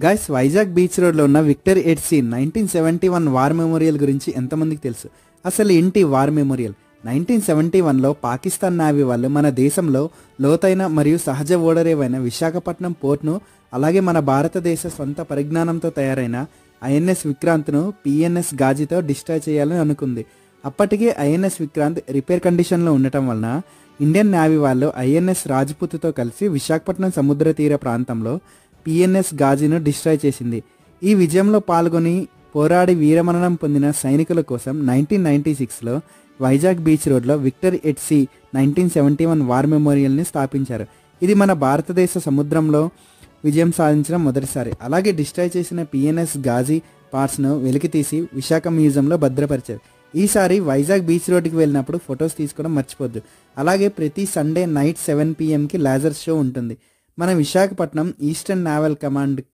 Guys, Vizag beach రోడ్లో ఉన్న Victory at Sea 1971 war memorial గురించి ఎంతమందికి తెలుసు? అసలు ఏంటి వార్ మెమోరియల్? 1971లో పాకిస్తాన్ నేవీ వాళ్ళు మన దేశంలో లోతైన మరియు సహజ ఓడరేవైన విశాఖపట్నం పోర్ట్ను, అలాగే మన భారతదేశ సొంత పరిజ్ఞానంతో తయారైన ఐఎన్ఎస్ విక్రాంత్ను పిఎన్ఎస్ గాజీతో డిస్ట్రాయ్ చేయాలని అనుకుంది. అప్పటికే ఐఎన్ఎస్ విక్రాంత్ రిపేర్ కండిషన్లో ఉండటం వలన ఇండియన్ నేవీ వాళ్ళు ఐఎన్ఎస్ రాజ్పుత్తో కలిసి విశాఖపట్నం సముద్ర తీర ప్రాంతంలో పిఎన్ఎస్ గాజీను డిస్ట్రాయ్ చేసింది. ఈ విజయంలో పాల్గొని పోరాడి వీరమరణం పొందిన సైనికుల కోసం 1996లో వైజాగ్ బీచ్ రోడ్లో విక్టర్ ఎట్ సీ 1971 వార్ మెమోరియల్ని స్థాపించారు. ఇది మన భారతదేశ సముద్రంలో విజయం సాధించిన మొదటిసారి. అలాగే డిస్ట్రాయ్ చేసిన పిఎన్ఎస్ గాజీ పార్ట్స్ను వెలికితీసి విశాఖ మ్యూజియంలో భద్రపరిచారు. ఈసారి వైజాగ్ బీచ్ రోడ్డుకి వెళ్ళినప్పుడు ఫొటోస్ తీసుకోవడం మర్చిపోద్దు. అలాగే ప్రతి Sunday night 7 PM laser show ఉంటుంది. మన విశాఖపట్నం ఈస్టర్న్ నేవల్ కమాండ్